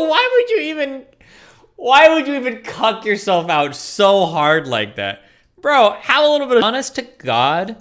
Why would you even cuck yourself out so hard like that? Bro, have a little bit of... Honest to God,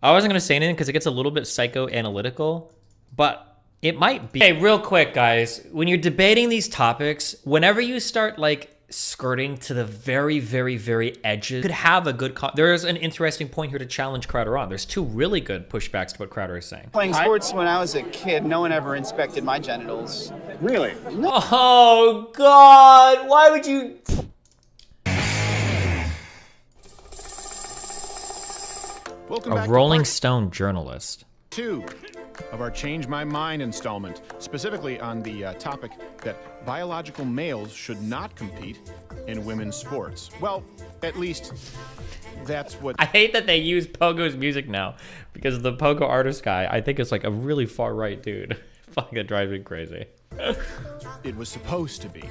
I wasn't going to say anything because it gets a little bit psychoanalytical, but it might be. Okay, real quick, guys. When you're debating these topics, whenever you start, like, skirting to the very, very, very edges, you could have a good... There's an interesting point here to challenge Crowder on. There's two really good pushbacks to what Crowder is saying. Playing sports when I was a kid, no one ever inspected my genitals. Really? No. Oh, God. Why would you... Welcome A back Rolling to Stone journalist. 2 of our Change My Mind installment, specifically on the topic that biological males should not compete in women's sports. Well, at least that's what... I hate that they use Pogo's music now because the Pogo artist guy, I think, is like a really far right dude. Fuck, that drives me crazy. It was supposed to be.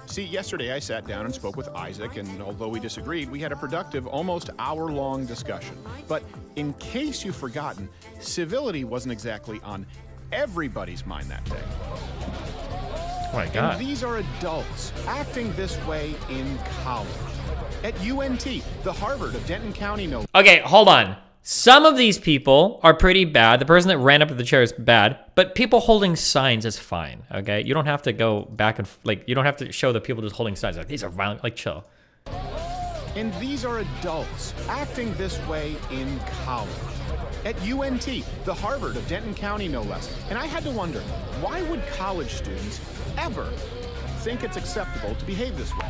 See, yesterday I sat down and spoke with Isaac, and although we disagreed, we had a productive, almost hour-long discussion. But in case you've forgotten, civility wasn't exactly on everybody's mind that day. Oh my God. And these are adults acting this way in college. At UNT, the Harvard of Denton County, no. Okay, hold on. Some of these people are pretty bad. The person that ran up to the chair is bad, but people holding signs is fine, okay? You don't have to go back and, like, you don't have to show the people just holding signs. Like, these are violent, like, chill. And these are adults acting this way in college. At UNT, the Harvard of Denton County, no less. And I had to wonder, why would college students ever think it's acceptable to behave this way?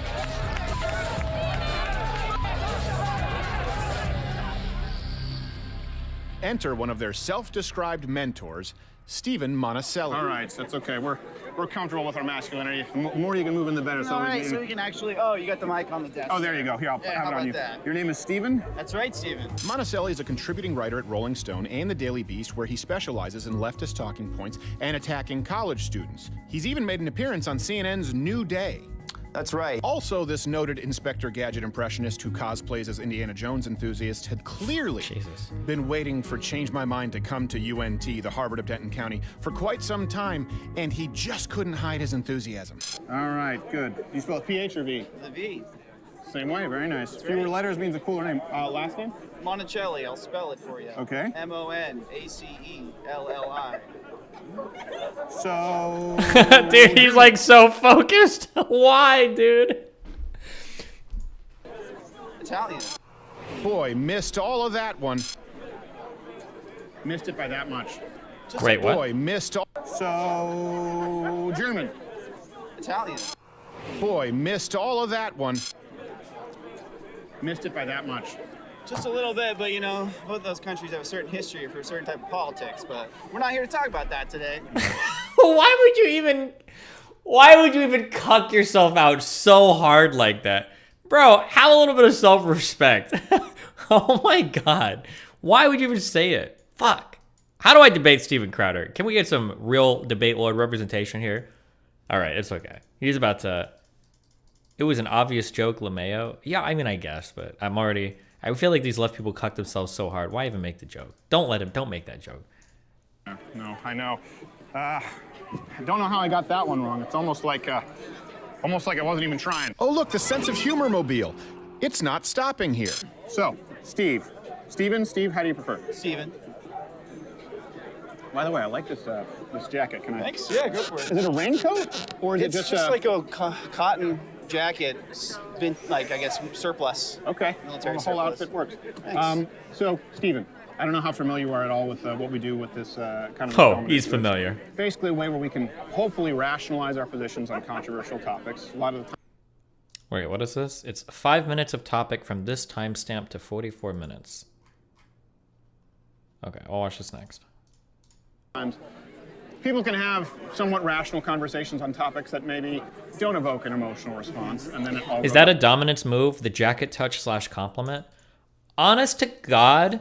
Enter one of their self-described mentors, Stephen Monticelli. All right, so it's okay. We're comfortable with our masculinity. The more you can move in, the better. All right, so we can actually... Oh, you got the mic on the desk. Oh, there you go. Here, I'll Yeah, have how it on about you. that? Your name is Stephen? That's right, Steven. Monticelli is a contributing writer at Rolling Stone and The Daily Beast, where he specializes in leftist talking points and attacking college students. He's even made an appearance on CNN's New Day. That's right. Also, this noted Inspector Gadget impressionist who cosplays as Indiana Jones enthusiast had clearly been waiting for Change My Mind to come to UNT, the Harvard of Denton County, for quite some time, and he just couldn't hide his enthusiasm. All right, good. You spell it PH or V? The V. Same way, very nice. That's Fewer right. letters means a cooler name. Last name? Monticelli, I'll spell it for you. Okay. Monaceli. So... Dude, he's like so focused. Why, dude? Italian. Boy, missed all of that one. Missed it by that much. Wait, what? Boy, missed all... So... German. Italian. Boy, missed all of that one. Missed it by that much. Just a little bit, but you know, both those countries have a certain history for a certain type of politics, but we're not here to talk about that today. Why would you even cuck yourself out so hard like that? Bro, have a little bit of self-respect. Oh my God. Why would you even say it? Fuck. How do I debate Steven Crowder? Can we get some real debate lord representation here? All right, it's okay. He's about to... It was an obvious joke, LeMayo. Yeah, I mean, I guess, but I feel like these left people cuck themselves so hard. Why even make the joke? Don't make that joke. No, I know. I don't know how I got that one wrong. It's almost like I wasn't even trying. Oh, look, the sense of humor mobile. It's not stopping here. So, Steve, how do you prefer? Steven. By the way, I like this jacket. Can I? Thanks. Yeah, go for it. Is it a raincoat or is It's it just like a cotton jacket. It's been, like, I guess, surplus. Okay. Military well, the whole surplus. outfit works. Thanks. So, Stephen, I don't know how familiar you are at all with what we do with this kind of... Oh, he's familiar. Basically a way where we can hopefully rationalize our positions on controversial topics. A lot of the time. Wait, what is this? It's 5 minutes of topic from this timestamp to 44 minutes. Okay, I'll watch this next. People can have somewhat rational conversations on topics that maybe don't evoke an emotional response, and then it all... Is that a dominance move? The jacket touch / compliment? Honest to God,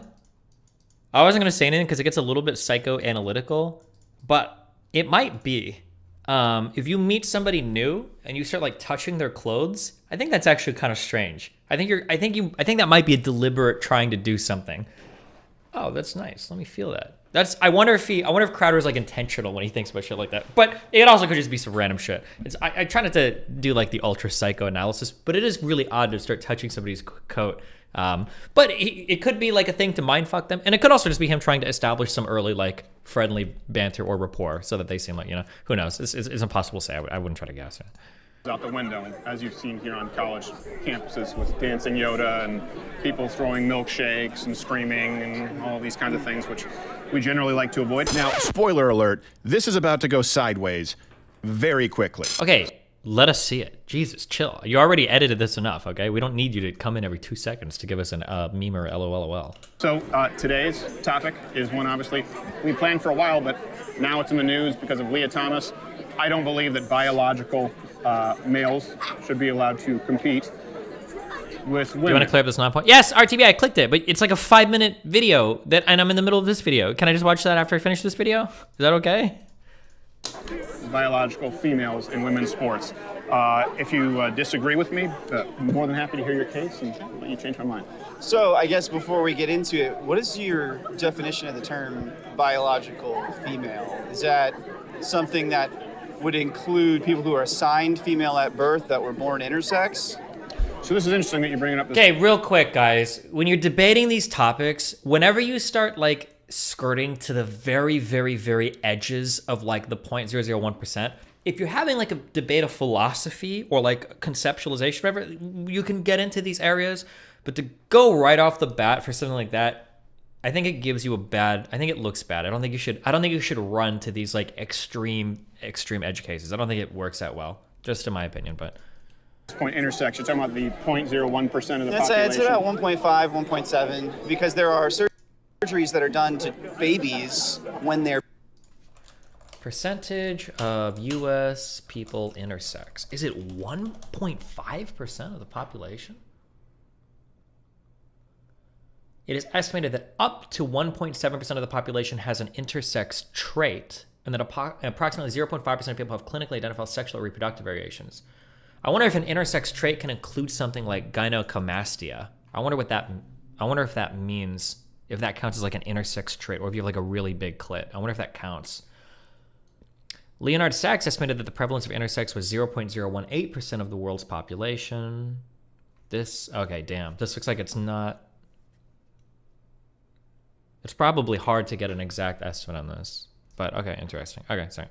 I wasn't going to say anything because it gets a little bit psychoanalytical, but it might be. If you meet somebody new and you start like touching their clothes, I think that's actually kind of strange. I think that might be a deliberate trying to do something. Oh, that's nice. Let me feel that. I wonder if Crowder's like intentional when he thinks about shit like that. But it also could just be some random shit. I try not to do like the ultra psycho analysis, but it is really odd to start touching somebody's coat. But it could be like a thing to mindfuck them, and it could also just be him trying to establish some early like friendly banter or rapport, so that they seem like, you know, who knows? It's impossible to say. I wouldn't try to guess. Out the window, as you've seen here on college campuses with dancing Yoda and people throwing milkshakes and screaming and all these kinds of things, which we generally like to avoid. Now, spoiler alert, this is about to go sideways very quickly. Okay, let us see it. Jesus, chill. You already edited this enough, okay? We don't need you to come in every 2 seconds to give us an meme or LOLOL. So today's topic is one obviously we planned for a while, but now it's in the news because of Leah Thomas. I don't believe that biological males should be allowed to compete with women. You want to clear up this non-point? Yes, RTB, I clicked it, but it's like a 5-minute video and I'm in the middle of this video. Can I just watch that after I finish this video? Is that okay? Biological females in women's sports. If you disagree with me, I'm more than happy to hear your case and let you change my mind. So I guess before we get into it, what is your definition of the term biological female? Is that something that would include people who are assigned female at birth that were born intersex? So this is interesting that you're bringing up this. Okay, real quick, guys. When you're debating these topics, whenever you start like skirting to the very, very, very edges of like the 0.001%, if you're having like a debate of philosophy or like conceptualization, whatever, you can get into these areas. But to go right off the bat for something like that, I think it gives you I think it looks bad. I don't think you should run to these like extreme edge cases. I don't think it works that well, just in my opinion, but. Point intersex, you're talking about the 0.01% of the It's population. about 1.5, 1.7, because there are surgeries that are done to babies when they're... Percentage of U.S. people intersex. Is it 1.5% of the population? It is estimated that up to 1.7% of the population has an intersex trait, and that approximately 0.5% of people have clinically identified sexual or reproductive variations. I wonder if an intersex trait can include something like gynecomastia. I wonder if that means, if that counts as like an intersex trait, or if you have like a really big clit. I wonder if that counts. Leonard Sachs estimated that the prevalence of intersex was 0.018% of the world's population. Okay, damn. This looks like it's not. It's probably hard to get an exact estimate on this, but okay, interesting. Okay, sorry.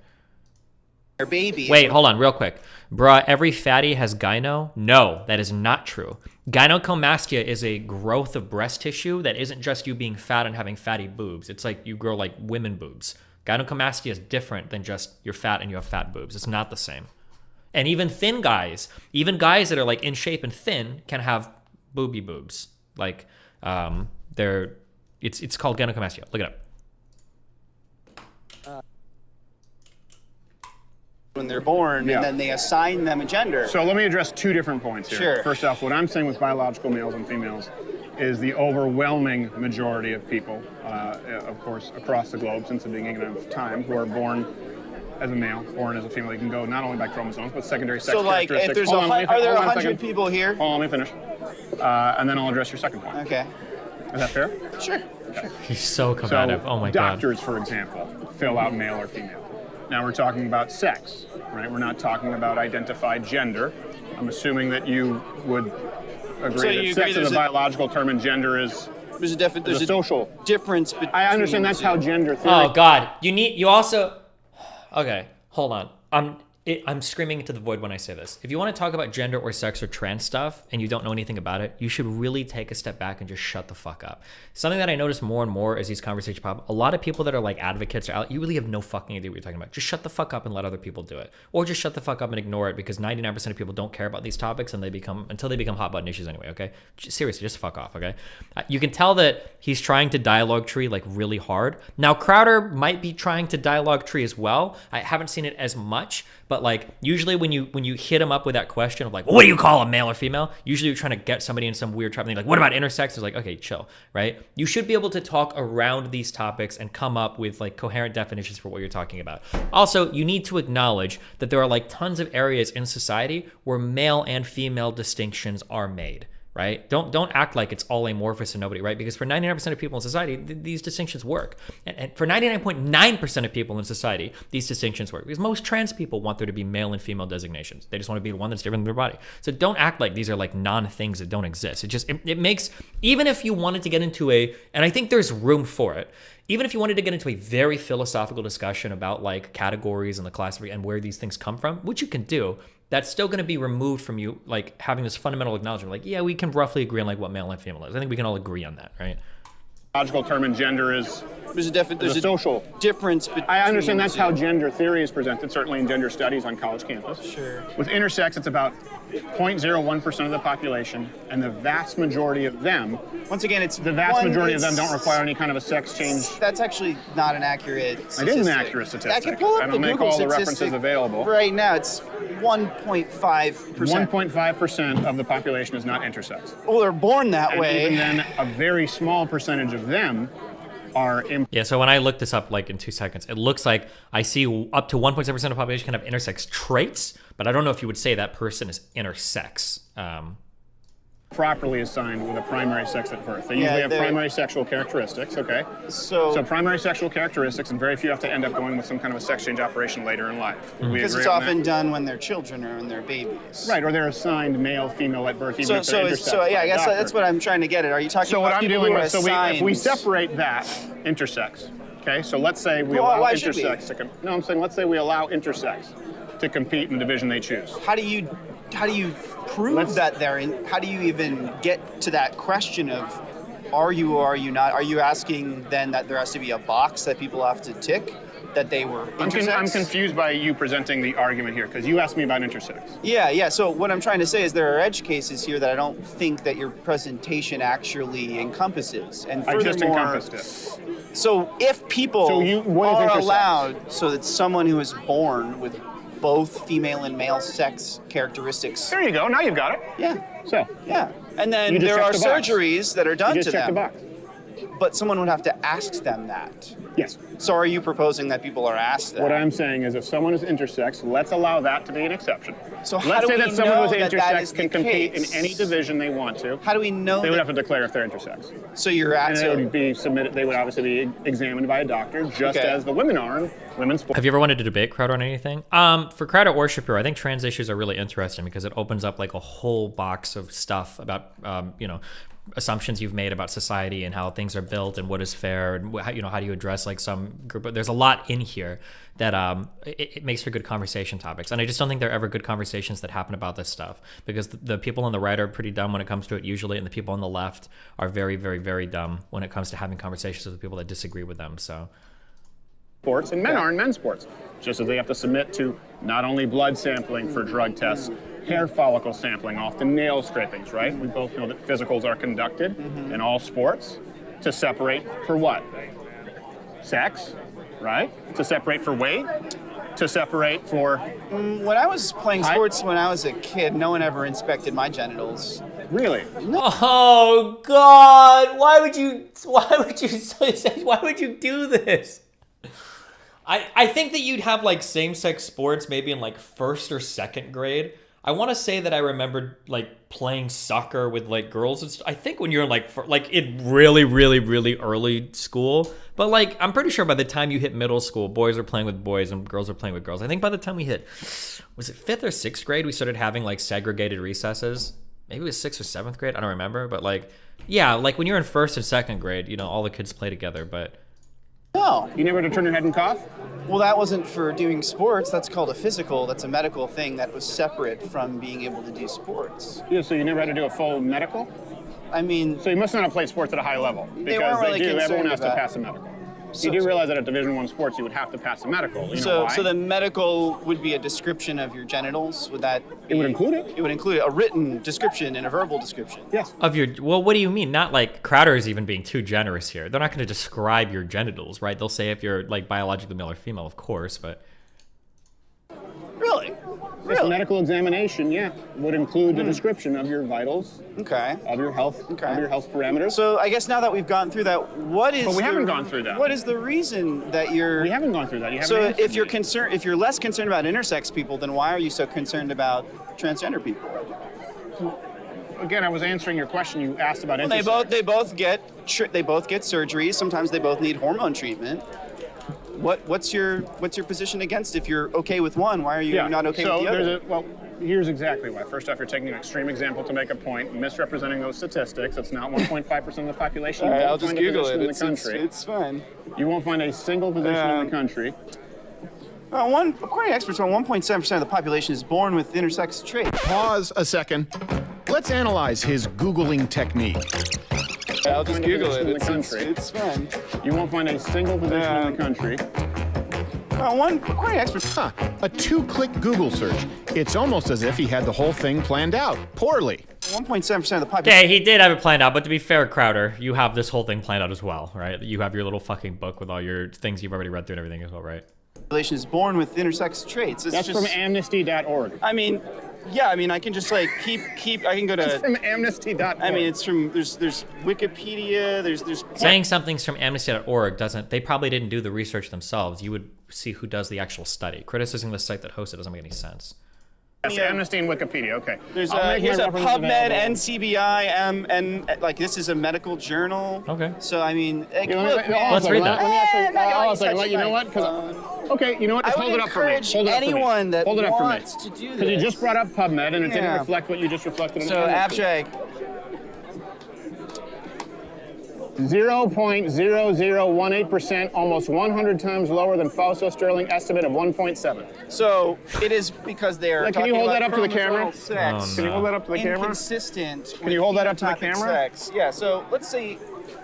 Babies. Wait, hold on, real quick. Bruh, every fatty has gyno? No, that is not true. Gynecomastia is a growth of breast tissue that isn't just you being fat and having fatty boobs. It's like you grow like women boobs. Gynecomastia is different than just you're fat and you have fat boobs. It's not the same. And even thin guys, even guys that are like in shape and thin can have booby boobs. Like, it's called gynecomastia. Look it up. When they're born, and then they assign them a gender. So let me address 2 different points here. Sure. First off, what I'm saying with biological males and females is the overwhelming majority of people, of course, across the globe since the beginning of time, who are born as a male, born as a female. You can go not only by chromosomes, but secondary sex So like, if characteristics. there's are there 100 people here? Hold on, let me finish. And then I'll address your second point. Okay. Is that fair? Sure. He's so combative. Oh my god. Doctors, for example, fill out male or female. Now we're talking about sex, right? We're not talking about identified gender. I'm assuming that you would agree that sex is a biological term and gender is there's a social difference between. I understand that's how gender theory. Oh god. You also. Okay, hold on. I'm screaming into the void when I say this. If you want to talk about gender or sex or trans stuff and you don't know anything about it, you should really take a step back and just shut the fuck up. Something that I notice more and more as these conversations pop up, a lot of people that are like advocates, you really have no fucking idea what you're talking about. Just shut the fuck up and let other people do it. Or just shut the fuck up and ignore it, because 99% of people don't care about these topics and until they become hot button issues anyway, okay? Seriously, just fuck off, okay? You can tell that he's trying to dialogue tree like really hard. Now, Crowder might be trying to dialogue tree as well. I haven't seen it as much, but like usually when you hit him up with that question of like, well, what do you call a male or female? Usually you're trying to get somebody in some weird trap thing like, what about intersex? It's like, okay, chill, right? You should be able to talk around these topics and come up with like coherent definitions for what you're talking about. Also, you need to acknowledge that there are like tons of areas in society where male and female distinctions are made. right? Don't act like it's all amorphous and nobody, right? Because for 99% of people in society, these distinctions work. And for 99.9% of people in society, these distinctions work. Because most trans people want there to be male and female designations. They just want to be the one that's different than their body. So don't act like these are like non-things that don't exist. It makes, even if you wanted to get into and I think there's room for it, even if you wanted to get into a very philosophical discussion about like categories and the classification and where these things come from, which you can do, that's still going to be removed from you, like having this fundamental acknowledgement, like, yeah, we can roughly agree on like what male and female is. I think we can all agree on that, right? Logical term in gender is There's a social difference between. I understand that's how gender theory is presented, certainly in gender studies on college campus. Sure. With intersex, it's about 0.01% of the population, and the vast majority of them, Once again, it's the vast majority of them don't require any kind of a sex change. That's actually not an accurate statistic. It is an accurate statistic. I can pull up I don't the make Google all the statistic references available. Right now, it's 1.5%. 1.5% of the population is not intersex. Well, they're born that And way. even then, a very small percentage of them are Yeah, so when I look this up like in 2 seconds, it looks like I see up to 1.7% of the population can have intersex traits, but I don't know if you would say that person is intersex. properly assigned with a primary sex at birth. They usually have primary sexual characteristics, okay? So primary sexual characteristics, and very few have to end up going with some kind of a sex change operation later in life. because it's often done when they're children or when they're babies. Right, or they're assigned male, female at birth, even if they're intersex. I guess that's what I'm trying to get at. Are you talking So about what I'm people dealing who are with, if we separate that, intersex, okay? So let's say we allow intersex to no, I'm saying let's say we allow intersex to compete in the division they choose. How do you prove that they're in? How do you even get to that question of are you or are you not? Are you asking then that there has to be a box that people have to tick that they were intersex? I'm confused by you presenting the argument here because you asked me about intersex. Yeah. So what I'm trying to say is there are edge cases here that I don't think that your presentation actually encompasses. And I just furthermore, encompassed it. So if people what is are intersex? allowed, so that someone who is born with both female and male sex characteristics. There you go. Now you've got it. Yeah. So. Yeah. And then You just there are checked the box. surgeries that are done You to just checked them. the box. But someone would have to ask them that. Yes. So are you proposing that people are asked that? What I'm saying is if someone is intersex, let's allow that to be an exception. So how let's do say we that someone know with that that is intersex the can compete case? in any division they want to. How do we know They would that? have to declare if they're intersex. So you're at. And they would be submitted. They would obviously be examined by a doctor, just Okay. as the women are in women's sports. Have you ever wanted to debate Crowder on anything? For Crowder or Shapiro, I think trans issues are really interesting because it opens up like a whole box of stuff about, assumptions you've made about society and how things are built and what is fair and how do you address like some group. But there's a lot in here that it makes for good conversation topics. And I just don't think there are ever good conversations that happen about this stuff because the people on the right are pretty dumb when it comes to it usually, and the people on the left are very, very, very dumb when it comes to having conversations with the people that disagree with them. So. Sports, and men are in men's sports, just as they have to submit to not only blood sampling for drug tests, hair follicle sampling, often nail scrapings, right? We both know that physicals are conducted in all sports to separate for what? Sex, right? To separate for weight, to separate for... When I was playing sports when I was a kid, no one ever inspected my genitals. Really? Oh God! Why would you do this? I think that you'd have like same-sex sports maybe in like first or second grade. I want to say that I remembered like playing soccer with like girls. I think when you're like in really, really, really early school. But like I'm pretty sure by the time you hit middle school, boys are playing with boys and girls are playing with girls. I think by the time we hit, was it 5th or 6th grade, we started having like segregated recesses. Maybe it was 6th or 7th grade. I don't remember. But like, yeah, like when you're in 1st and 2nd grade, all the kids play together. But No. You never had to turn your head and cough? Well, that wasn't for doing sports. That's called a physical. That's a medical thing that was separate from being able to do sports. Yeah, so you never had to do a full medical? I mean, So you must not have played sports at a high level. They weren't really Everyone concerned has to about- pass a medical. So- you do realize that at Division I sports, you would have to pass a medical. You know why? so the medical would be a description of your genitals. Would that? It would include it. It would include a written description and a verbal description. Yes. of your, well, what do you mean? Not like Crowder is even being too generous here. They're not going to describe your genitals, right? They'll say if you're like biologically male or female, of course, but. Really? This medical examination, would include the description of your vitals, Okay. of your health, Okay. of your health parameters. So I guess now that we've gone through that, what is? But we haven't gone through that. What is the reason that you're? We haven't gone through that. You haven't So answered if you're me. if you're less concerned about intersex people, then why are you so concerned about transgender people? again, I was answering your question. You asked about Well, intersex. they both get surgery. Sometimes they both need hormone treatment. What's your position against? If you're okay with one, why are you not okay with the other? Well, here's exactly why. First off, you're taking an extreme example to make a point, misrepresenting those statistics. It's not 1.5% of the population. All right, You won't I'll just find a Google physician it. in the country. It's fine. You won't find a single physician in the country. According to experts, 1.7% of the population is born with intersex traits. Pause a second. Let's analyze his Googling technique. I'll just Google it. In the country. It's fine. You won't find a single physician in the country. According to experts. Huh, a 2-click Google search. It's almost as if he had the whole thing planned out, poorly. 1.7% of the population. Okay, he did have it planned out, but to be fair, Crowder, you have this whole thing planned out as well, right? You have your little fucking book with all your things you've already read through and everything as well, right? Population is born with intersex traits. It's That's just, from amnesty.org. I mean, yeah. I mean, I can just like keep. I can go to. That's from amnesty.org. I mean, it's from there's Wikipedia. There's. Saying something's from amnesty.org doesn't, they probably didn't do the research themselves. You would see who does the actual study. Criticizing the site that hosts it doesn't make any sense. That's Amnesty and Wikipedia. Okay. There's I'll make here's my a references PubMed, available. NCBI, and like this is a medical journal. Okay. So I mean, like, You know, look, man. Let's read that. Let me actually, I'm not gonna I'll let say, you touch you know my what? phone. Okay, you know what? Just I would hold it up for me. encourage Hold it up for me. anyone that Hold it up for me. wants to do Because you this. just brought up PubMed and it didn't Yeah. reflect what you just reflected in So Amnesty. abstract. 0.0018%, almost 100 times lower than Fausto Sterling estimate of 1.7. So it is because they are. Like, can you talking hold about that up to the camera? chromosomal Sex. Oh, Can you hold that up to the camera? Inconsistent. Can you hold that up to the camera? Sex. Yeah. So let's see.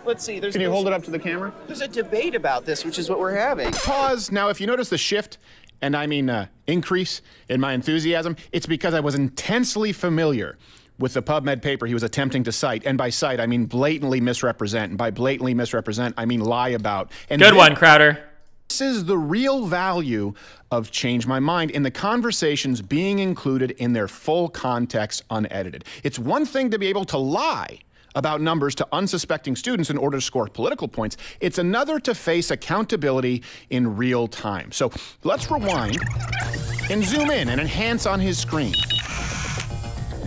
Can you hold it up to the camera? There's a debate about this, which is what we're having. Pause. Now, if you notice the shift, and I mean increase in my enthusiasm, it's because I was intensely familiar with the PubMed paper he was attempting to cite. And by cite, I mean blatantly misrepresent. And by blatantly misrepresent, I mean lie about. And Good one, Crowder. This is the real value of Change My Mind in the conversations being included in their full context unedited. It's one thing to be able to lie about numbers to unsuspecting students in order to score political points. It's another to face accountability in real time. So let's rewind and zoom in and enhance on his screen.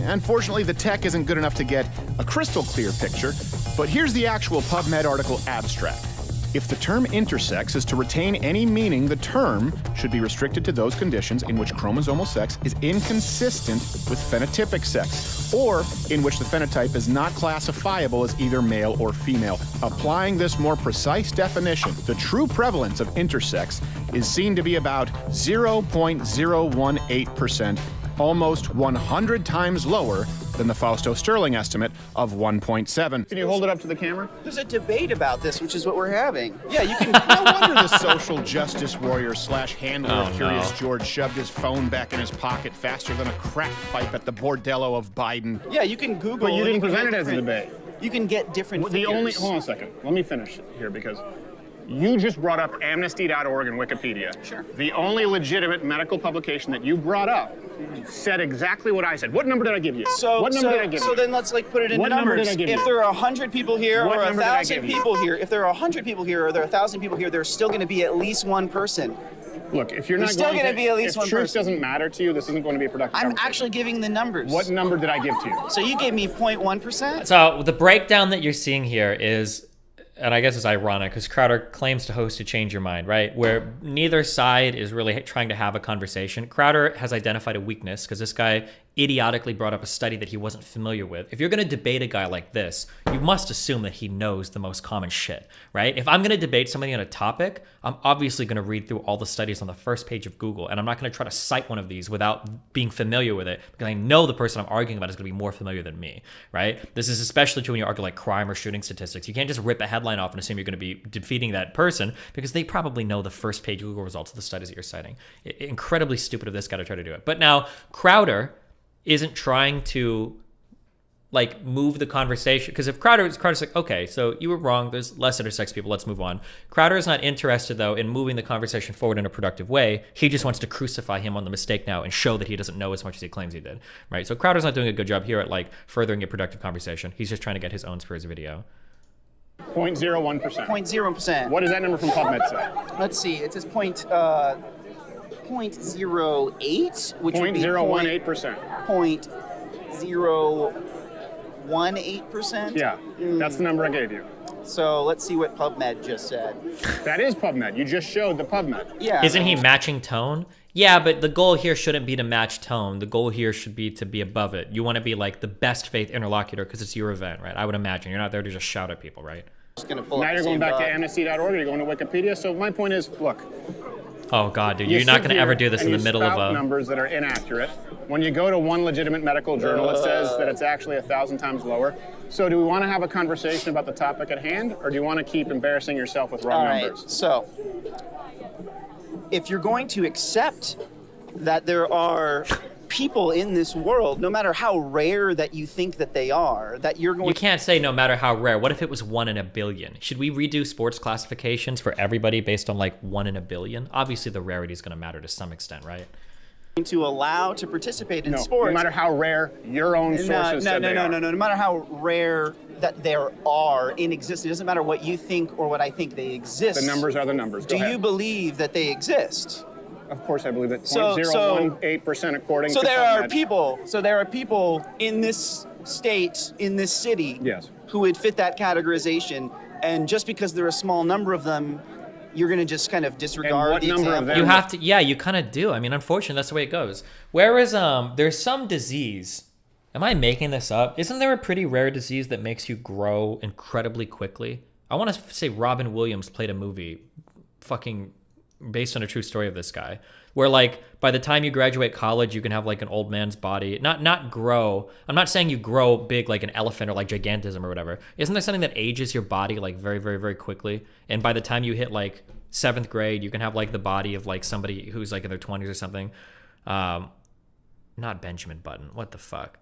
Unfortunately, the tech isn't good enough to get a crystal clear picture, but here's the actual PubMed article abstract. If the term intersex is to retain any meaning, the term should be restricted to those conditions in which chromosomal sex is inconsistent with phenotypic sex, or in which the phenotype is not classifiable as either male or female. Applying this more precise definition, the true prevalence of intersex is seen to be about 0.018%, almost 100 times lower than the Fausto Sterling estimate of 1.7. Can you hold it up to the camera? There's a debate about this, which is what we're having. Yeah, you can. No wonder the social justice warrior slash handler Oh, of Curious no. George shoved his phone back in his pocket faster than a crack pipe at the bordello of Biden. Yeah, you can Google. But you didn't can present get it as a different- debate. You can get different. The only, figures. hold on a second. Let me finish here because you just brought up amnesty.org and Wikipedia. Sure. The only legitimate medical publication that you brought up said exactly what I said. What number did I give you? What number did I give you? So then let's like put it into What number numbers. did I give If you? there are 100 people here What or number did I 1,000 give you? people here, if there are 100 people here or there are 1,000 people here, there's still going to be at least one person. Look, if you're There's not still going gonna be at least if one truth person. doesn't matter to you, this isn't going to be a productive I'm conversation. actually giving the numbers. What number did I give to you? So you gave me 0.1%? So the breakdown that you're seeing here is, and I guess it's ironic because Crowder claims to host to Change Your Mind, right? Where neither side is really trying to have a conversation. Crowder has identified a weakness because this guy idiotically brought up a study that he wasn't familiar with. If you're going to debate a guy like this, you must assume that he knows the most common shit, right? If I'm going to debate somebody on a topic, I'm obviously going to read through all the studies on the first page of Google, and I'm not going to try to cite one of these without being familiar with it because I know the person I'm arguing about is going to be more familiar than me, right? This is especially true when you argue like crime or shooting statistics. You can't just rip a headline off and assume you're going to be defeating that person because they probably know the first page Google results of the studies that you're citing. Incredibly stupid of this guy to try to do it. But now Crowder isn't trying to like move the conversation because if Crowder's like, okay, so you were wrong, there's less intersex people, let's move on. Crowder is not interested though in moving the conversation forward in a productive way. He just wants to crucify him on the mistake now and show that he doesn't know as much as he claims he did, right? So Crowder's not doing a good job here at like furthering a productive conversation. He's just trying to get his own for his video. 0.01%. 0.0%. What does that number from PubMed say? Let's see. It says 0.08, which would be 0.018%. 0.0. 0.18%? Yeah, that's the number I gave you. So let's see what PubMed just said. That is PubMed. You just showed the PubMed. Yeah. Isn't he matching tone? Yeah, but the goal here shouldn't be to match tone. The goal here should be to be above it. You want to be like the best faith interlocutor because it's your event, right? I would imagine. You're not there to just shout at people, right? Just gonna pull Now up you're the going same back to doc. amnesty.org, or you're going to Wikipedia. So my point is, look. Oh, God, dude. You You're not sit going to here ever do this in and the middle you of spout a... numbers that are inaccurate. When you go to one legitimate medical journal, it says that it's actually 1,000 times lower. So do we want to have a conversation about the topic at hand, or do you want to keep embarrassing yourself with wrong All right, numbers? so if you're going to accept that there are people in this world, no matter how rare that you think that they are, that you're going You can't say no matter how rare. What if it was 1 in a billion? Should we redo sports classifications for everybody based on like 1 in a billion? Obviously, the rarity is going to matter to some extent, right? to allow to participate in No, sports. no matter how rare your own sources said they are. No matter how rare that there are in existence, it doesn't matter what you think or what I think, they exist. The numbers are the numbers. Go Do ahead. you believe that they exist? Of course, I believe that So- 0.018% according So to there are PubMed. people. So there are people in this state, in this city, Yes. who would fit that categorization. And just because there are a small number of them, you're going to just kind of disregard what the number of example. them- You have to, yeah, you kind of do. I mean, unfortunately, that's the way it goes. Whereas, there's some disease. Am I making this up? Isn't there a pretty rare disease that makes you grow incredibly quickly? I want to say Robin Williams played a movie, fucking based on a true story of this guy, where like by the time you graduate college, you can have like an old man's body. Not grow. I'm not saying you grow big like an elephant or like gigantism or whatever. Isn't there something that ages your body like very, very, very quickly? And by the time you hit like 7th grade, you can have like the body of like somebody who's like in their 20s or something. Not Benjamin Button. What the fuck?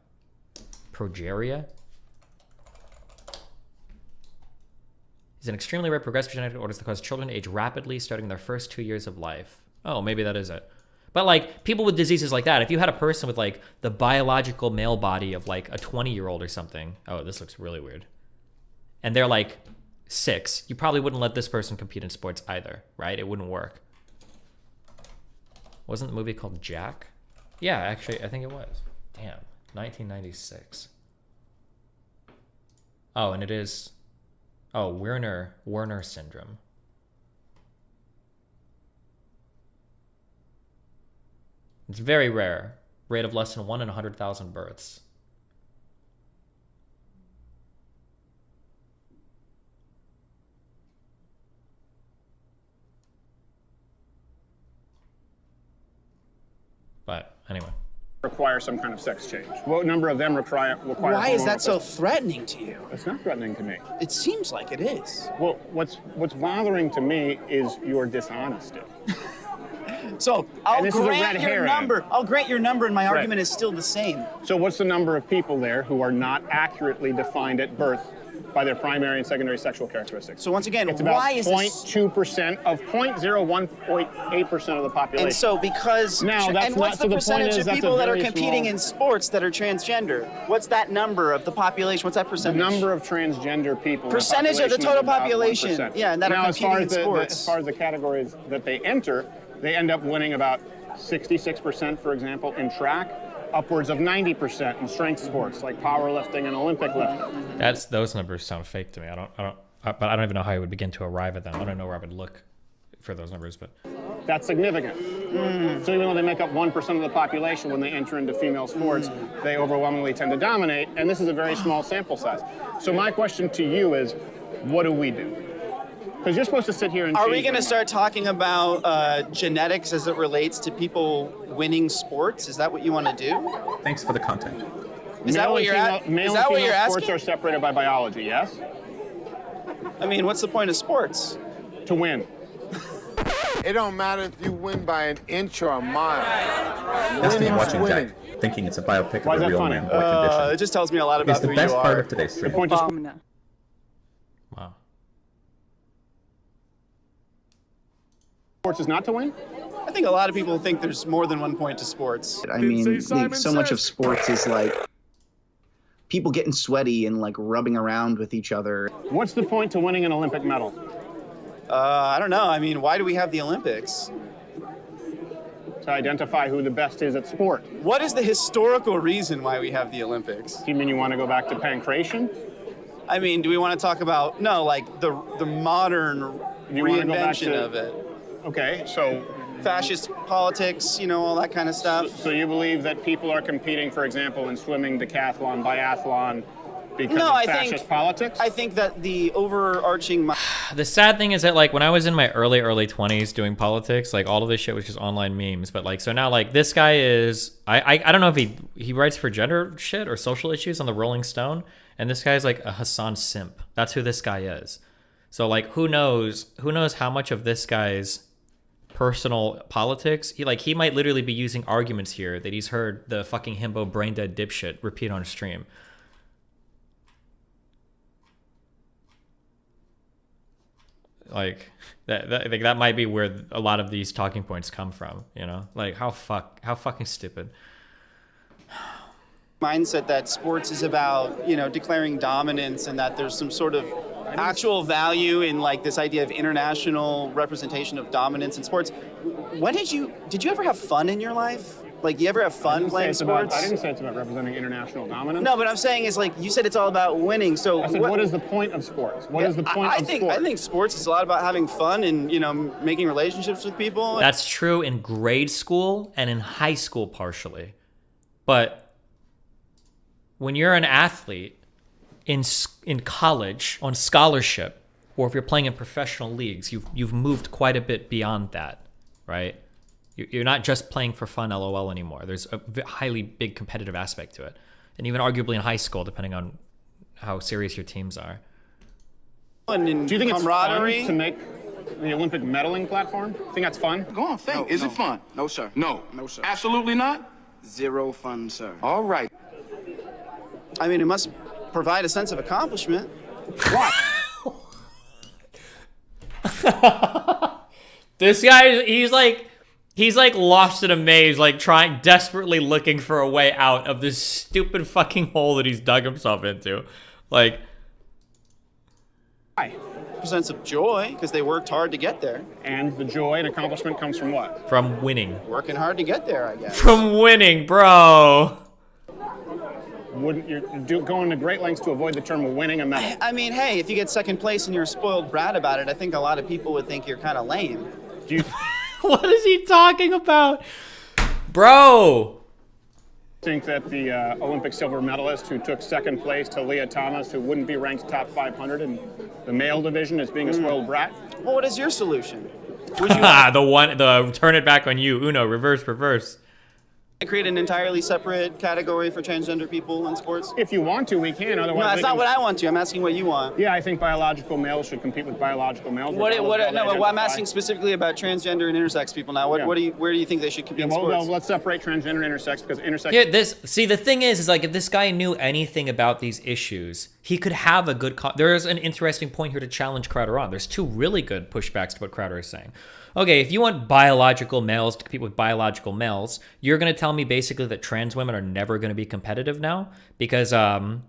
Progeria? Is an extremely rare progressive genetic disorder that causes children to age rapidly starting their first 2 years of life. Oh, maybe that is it. But like people with diseases like that, if you had a person with like the biological male body of like a 20-year-old or something, oh, this looks really weird. And they're like 6, you probably wouldn't let this person compete in sports either, right? It wouldn't work. Wasn't the movie called Jack? Yeah, actually, I think it was. Damn, 1996. Oh, and it is... Oh, Werner syndrome. It's very rare. Rate of less than 1 in 100,000 births. But anyway. Require some kind of sex change. What number of them require Why is hormonal that so replacement? threatening to you? It's not threatening to me. It seems like it is. Well, what's bothering to me is your dishonesty. So I'll this is a red grant your herring. number. I'll grant your number, and my Right. argument is still the same. So what's the number of people there who are not accurately defined at birth by their primary and secondary sexual characteristics? So once again, It's about why is this? 0.2% of 0.01.8% of the population. And so because Now, that's and what's not- so the the point percentage is of that's a people that are very competing small- in sports that are transgender? What's that number of the population? What's that the percentage? number of transgender people. in Percentage of the population total is about population, 1%. yeah, and that are now, as far competing as in sports. as far as the categories that they enter, they end up winning about 66%, for example, in track, upwards of 90% in strength sports like powerlifting and Olympic lifting. Those numbers sound fake to me. But I don't even know how I would begin to arrive at them. I don't know where I would look for those numbers, but That's significant. So even though they make up 1% of the population when they enter into female sports, they overwhelmingly tend to dominate, and this is a very small sample size. So my question to you is, what do we do? Because you're supposed to sit here and Are change we going to their start talking about genetics as it relates to people winning sports? Is that what you want to do? Thanks for the content. Is that what you're Male Is and that what female you're sports asking? are separated by biology, yes? I mean, what's the point of sports? To win. It don't matter if you win by an inch or a mile. Destiny Winning's watching winning. Jack, thinking it's a biopic Why is of a that real funny? man boy condition. It just tells me a lot It's about the who best you part are. of today's stream. Point is, wow. sports is not to win? I think a lot of people think there's more than one point to sports. I mean, so much of sports is like people getting sweaty and like rubbing around with each other. What's the point to winning an Olympic medal? I don't know. I mean, why do we have the Olympics? to identify who the best is at sport. What is the historical reason why we have the Olympics? Do you mean you want to go back to pancration? I mean, do we want to talk about, no, like the modern You wanna go back reinvention to- of it? Okay, so Fascist politics, you know, all that kind of stuff. so you believe that people are competing, for example, in swimming, decathlon, biathlon, because No, of I fascist think- politics? I think that the overarching The sad thing is that, like, when I was in my early 20s doing politics, like, all of this shit was just online memes. But, like, so now, like, this guy is... I don't know if he writes for gender shit or social issues on the Rolling Stone. And this guy's, like, a Hassan simp. That's who this guy is. So, like, who knows how much of this guy's personal politics... He might literally be using arguments here that he's heard the fucking himbo brain-dead dipshit repeat on stream. Like that might be where a lot of these talking points come from, you know? Like how fucking stupid. mindset that sports is about, you know, declaring dominance and that there's some sort of actual value in like this idea of international representation of dominance in sports. When did you ever have fun in your life? Like, you ever have fun playing sports? I didn't say it's about representing international dominance. No, but I'm saying is like you said it's all about winning. So I said, what is the point of sports? What is the point of sports? I think sports is a lot about having fun and, you know, making relationships with people. That's true in grade school and in high school partially. But when you're an athlete in college on scholarship, or if you're playing in professional leagues, you've moved quite a bit beyond that, right? You're not just playing for fun, LOL, anymore. There's a highly big competitive aspect to it. And even arguably in high school, depending on how serious your teams are. And in Do you think camaraderie? it's fun to make the Olympic medaling platform? Think that's fun? Go on, think. Is it fun? No, sir. No. No, sir. Absolutely not? Zero fun, sir. All right. I mean, it must provide a sense of accomplishment. What? This guy, he's like lost in a maze, like desperately looking for a way out of this stupid fucking hole that he's dug himself into. Like, Why? A sense of joy because they worked hard to get there. And the joy and accomplishment comes from what? from winning. Working hard to get there, I guess. From winning, bro. Wouldn't you going to great lengths to avoid the term winning a medal? I mean, hey, if you get second place and you're a spoiled brat about it, I think a lot of people would think you're kind of lame. Do you What is he talking about? Bro. think that the Olympic silver medalist who took second place to Leah Thomas, who wouldn't be ranked top 500 in the male division, is being a spoiled brat? Well, what is your solution? Would you the turn it back on you. Uno, reverse. create an entirely separate category for transgender people in sports? If you want to, we can. Otherwise, No, that's they not can- what I want to. I'm asking what you want. Yeah, I think biological males should compete with biological males. No, regardless of how they but I'm identify. asking specifically about transgender and intersex people now. Yeah. Where do you think they should compete Yeah, in well, sports? let's separate transgender and intersex because intersex. Yeah, the thing is like if this guy knew anything about these issues, he could have a good. There's an interesting point here to challenge Crowder on. There's two really good pushbacks to what Crowder is saying. Okay, if you want biological males to compete with biological males, you're going to tell me basically that trans women are never going to be competitive now because or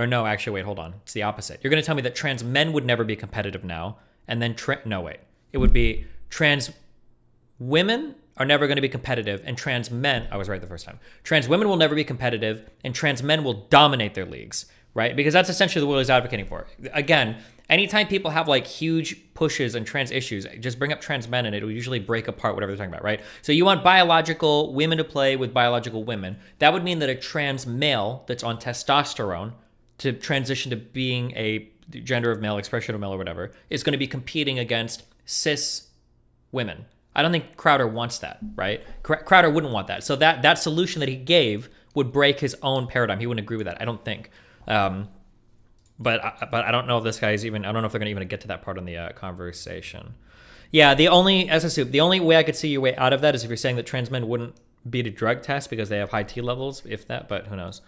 no, actually, wait, hold on. It's the opposite. You're going to tell me that trans men would never be competitive now, and then no, wait. It would be trans women are never going to be competitive, and trans men, I was right the first time. Trans women will never be competitive, and trans men will dominate their leagues, right? Because that's essentially what he's advocating for. Again, anytime people have like huge pushes and trans issues, just bring up trans men and it will usually break apart whatever they're talking about, right? So you want biological women to play with biological women. That would mean that a trans male that's on testosterone to transition to being a gender of male, expression of male or whatever, is going to be competing against cis women. I don't think Crowder wants that, right? Crowder wouldn't want that. So that solution that he gave would break his own paradigm. He wouldn't agree with that, I don't think. But I don't know if this guy's even. I don't know if they're gonna get to that part in the conversation. Yeah, the only way I could see your way out of that is if you're saying that trans men wouldn't beat a drug test because they have high T levels, if that. But who knows?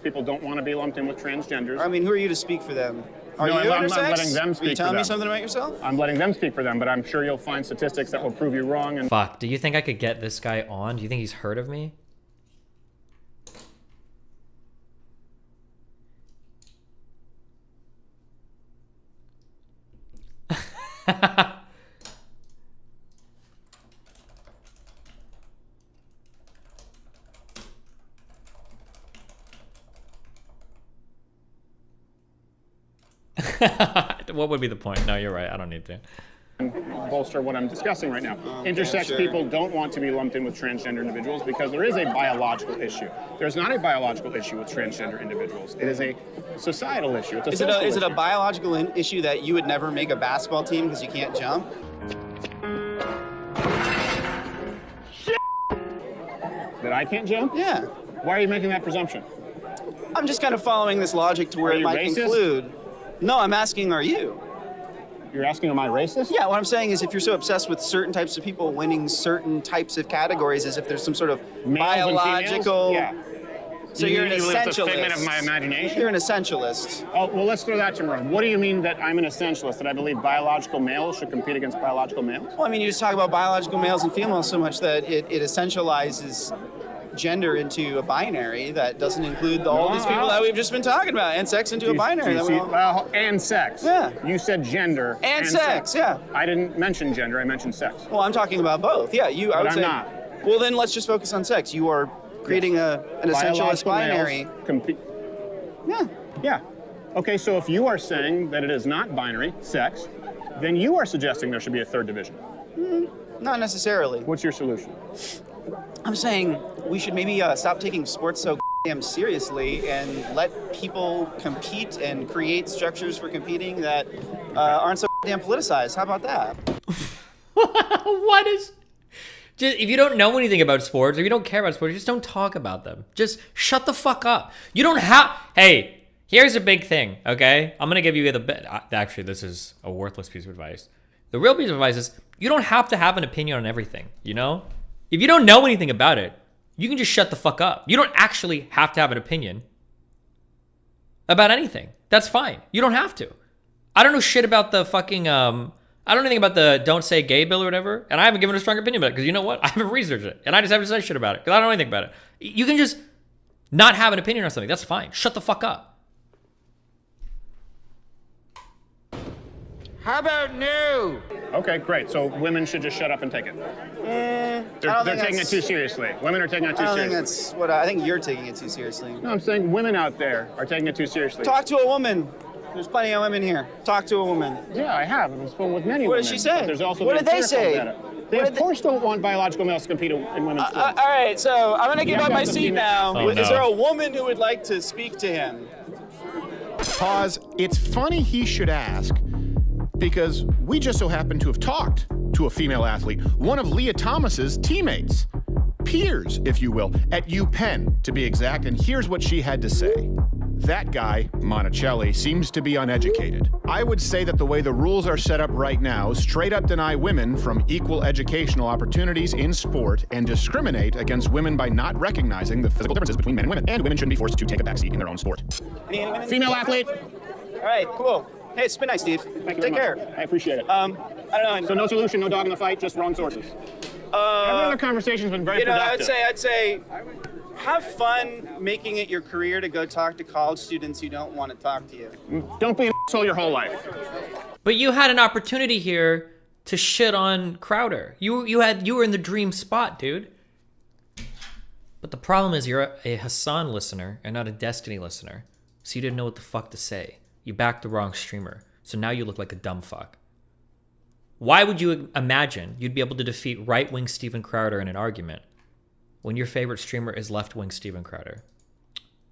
People don't want to be lumped in with transgenders. I mean, who are you to speak for them? Are No, you I'm intersex? not letting them Are you speak for telling me them. something about yourself? I'm letting them speak for them, but I'm sure you'll find statistics that will prove you wrong. And Fuck. Do you think I could get this guy on? Do you think he's heard of me? What would be the point? No, you're right. I don't need to. Bolster what I'm discussing right now. Intersex people don't want to be lumped in with transgender individuals because there is a biological issue. There's not a biological issue with transgender individuals. It is a societal issue. It's a Is it social a issue. biological issue that you would never make a basketball team because you can't jump? That I can't jump? Yeah. Why are you making that presumption? I'm just kind of following this logic to where Are it you might racist? conclude. No, I'm asking, are you? You're asking, am I racist? Yeah, what I'm saying is if you're so obsessed with certain types of people winning certain types of categories as if there's some sort of Males and biological... females? Yeah. So you're an You believe it's a essentialist. figment of my imagination? You're an essentialist. Oh, well, let's throw that to me. What do you mean that I'm an essentialist, that I believe biological males should compete against biological males? Well, I mean, you just talk about biological males and females so much that it essentializes gender into a binary that doesn't include all these people that we've just been talking about, and sex into a binary. That we all- Well, and sex. Yeah. You said gender. And sex, yeah. I didn't mention gender, I mentioned sex. Well, I'm talking about both. Yeah, I But would I'm say. not. Well, then let's just focus on sex. You are creating an essentialist Biological binary. males compete. Yeah. Yeah. Okay, so if you are saying that it is not binary, sex, then you are suggesting there should be a third division. Not necessarily. What's your solution? I'm saying we should maybe stop taking sports so damn seriously and let people compete and create structures for competing that aren't so damn politicized. How about that? What is... Just, if you don't know anything about sports, or you don't care about sports, just don't talk about them. Just shut the fuck up. You don't have... Hey, here's a big thing, okay? I'm going to give you the... Actually, this is a worthless piece of advice. The real piece of advice is you don't have to have an opinion on everything, you know? If you don't know anything about it, you can just shut the fuck up. You don't actually have to have an opinion about anything. That's fine. You don't have to. I don't know shit about the fucking... I don't know anything about the don't say gay bill or whatever, and I haven't given a strong opinion about it, because you know what? I haven't researched it, and I just haven't said shit about it, because I don't know anything about it. You can just not have an opinion on something. That's fine. Shut the fuck up. How about no? Okay, great. So women should just shut up and take it. They're taking it that's- too seriously. Women are taking it too I don't think seriously. that's what I think you're taking it too seriously. No, I'm saying women out there are taking it too seriously. Talk to a woman. There's plenty of women here. Talk to a woman. Yeah, I have. I've spoken with many What women. did she say? But there's also What the did they empirical say? data. They What of did they- course don't want biological males to compete in women's sports. All right, so I'm gonna give Yeah, up my that's a seat female. now. Oh, Is no. there a woman who would like to speak to him? Pause. It's funny he should ask, because we just so happen to have talked to a female athlete, one of Leah Thomas's teammates, peers, if you will, at UPenn, to be exact, and here's what she had to say. That guy, Monticelli, seems to be uneducated. I would say that the way the rules are set up right now straight up deny women from equal educational opportunities in sport and discriminate against women by not recognizing the physical differences between men and women, and women shouldn't be forced to take a backseat in their own sport. Any women? Female athlete. All right, cool. Hey, it's been nice, Steve. Thank you Take very care. much. I appreciate it. I don't know. So no solution, no dog in the fight, just wrong sources. Every other conversation's been very You know, productive. I'd say, have fun making it your career to go talk to college students who don't want to talk to you. Don't be an asshole your whole life. But you had an opportunity here to shit on Crowder. You were in the dream spot, dude. But the problem is you're a Hassan listener and not a Destiny listener. So you didn't know what the fuck to say. You backed the wrong streamer. So now you look like a dumb fuck. Why would you imagine you'd be able to defeat right-wing Steven Crowder in an argument when your favorite streamer is left-wing Steven Crowder?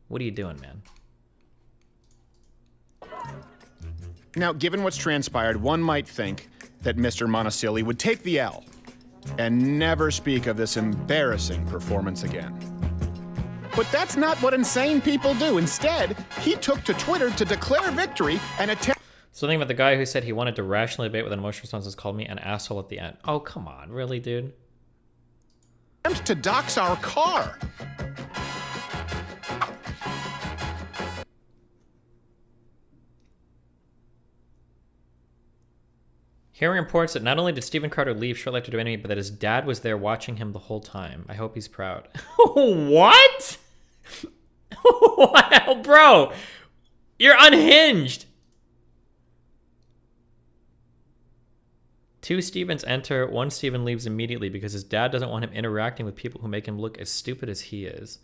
What are you doing, man? Now, given what's transpired, one might think that Mr. Monticelli would take the L and never speak of this embarrassing performance again. But that's not what insane people do. Instead, he took to Twitter to declare victory and attempt Something about the guy who said he wanted to rationally debate with an emotional responses called me an asshole at the end. Oh, come on. Really, dude? to dox our car. Hearing reports that not only did Steven Crowder leave shortly after doing it, but that his dad was there watching him the whole time. I hope he's proud. What? Wow, bro. You're unhinged. Two Stevens enter. One Steven leaves immediately because his dad doesn't want him interacting with people who make him look as stupid as he is.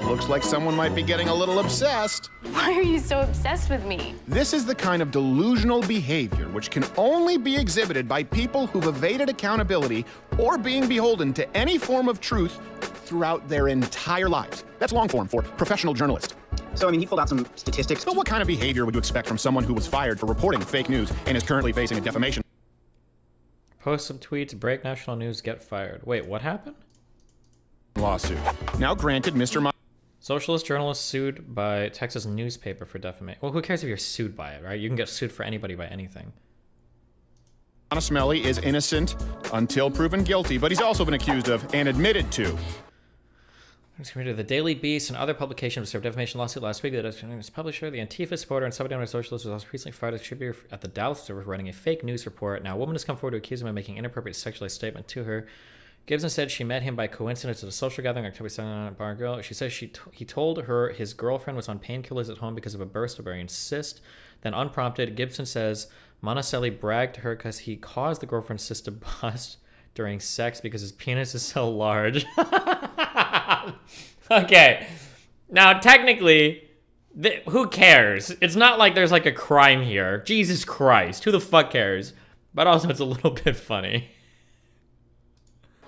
Looks like someone might be getting a little obsessed. Why are you so obsessed with me? This is the kind of delusional behavior which can only be exhibited by people who've evaded accountability or being beholden to any form of truth throughout their entire lives. That's long form for professional journalist. So, I mean, he pulled out some statistics. So what kind of behavior would you expect from someone who was fired for reporting fake news and is currently facing a defamation Post some tweets, break national news, get fired. Wait, what happened? lawsuit? Now granted, Mr. Socialist journalist sued by Texas newspaper for defamation. Well, who cares if you're sued by it, right? You can get sued for anybody by anything. Smelly is innocent until proven guilty, but he's also been accused of and admitted to. The Daily Beast and other publications served defamation lawsuit last week. The publisher, the Antifa supporter, and subdominant socialist was also recently fired as contributor at the Dallas Observer for writing a fake news report. Now, a woman has come forward to accuse him of making inappropriate sexualized statement to her. Gibson said she met him by coincidence at a social gathering October 2nd at Bar Girl. She says he told her his girlfriend was on painkillers at home because of a burst of ovarian cyst. Then, unprompted, Gibson says Monticelli bragged to her because he caused the girlfriend's cyst to bust during sex because his penis is so large. Okay. Now, technically, who cares? It's not like there's like a crime here. Jesus Christ. Who the fuck cares? But also, it's a little bit funny.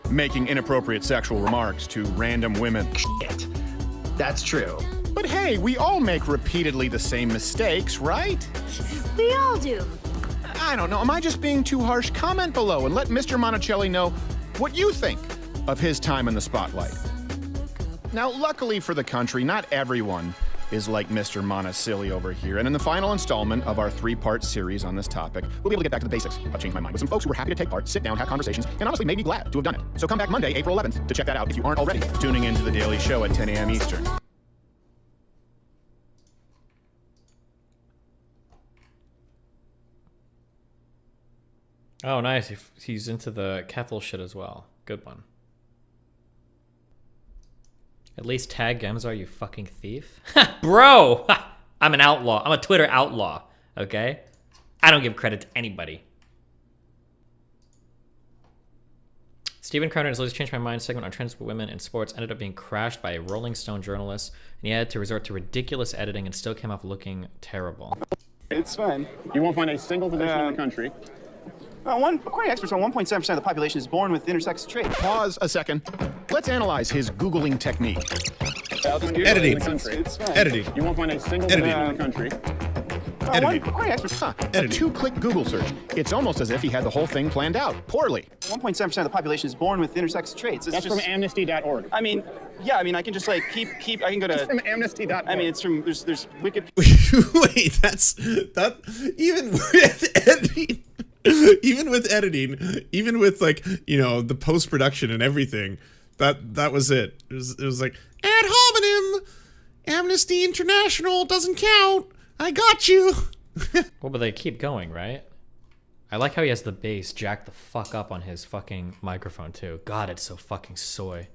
Making inappropriate sexual remarks to random women. Shit. That's true. But hey, we all make repeatedly the same mistakes, right? We all do. I don't know, am I just being too harsh? Comment below and let Mr. Monticelli know what you think of his time in the spotlight. Now, luckily for the country, not everyone is like Mr. Monticelli over here. And in the final installment of our 3-part series on this topic, we'll be able to get back to the basics of Change My Mind with some folks who were happy to take part, sit down, have conversations, and honestly made me glad to have done it. So come back Monday, April 11th to check that out if you aren't already tuning into The Daily Show at 10 a.m. Eastern. Oh, nice. He's into the Kethel shit as well. Good one. At least tag Gemzar, you fucking thief. Bro! I'm an outlaw. I'm a Twitter outlaw. Okay? I don't give credit to anybody. Stephen Cronin's Let's Change My Mind segment on trans women in sports ended up being crashed by a Rolling Stone journalist, and he had to resort to ridiculous editing and still came off looking terrible. It's fine. You won't find a single physician in the country. According to experts, 1.7% of the population is born with intersex traits. Pause a second. Let's analyze his Googling technique. Editing. It's fine. Editing. You won't find a single Editing. physician in the country. Editing. According to experts, Huh, a Editing. 2-click Google search. It's almost as if he had the whole thing planned out. Poorly. 1.7% of the population is born with intersex traits. It's That's just, from amnesty.org. I mean, yeah, I mean, I can just like keep. I can go It's to. from amnesty.org. I mean, it's from there's wicked. Wait, that even with editing, even with like, you know, the post-production and everything, that was it. It was like, ad hominem, Amnesty International doesn't count. I got you. Well, but they keep going, right? I like how he has the bass jacked the fuck up on his fucking microphone, too. God, it's so fucking soy.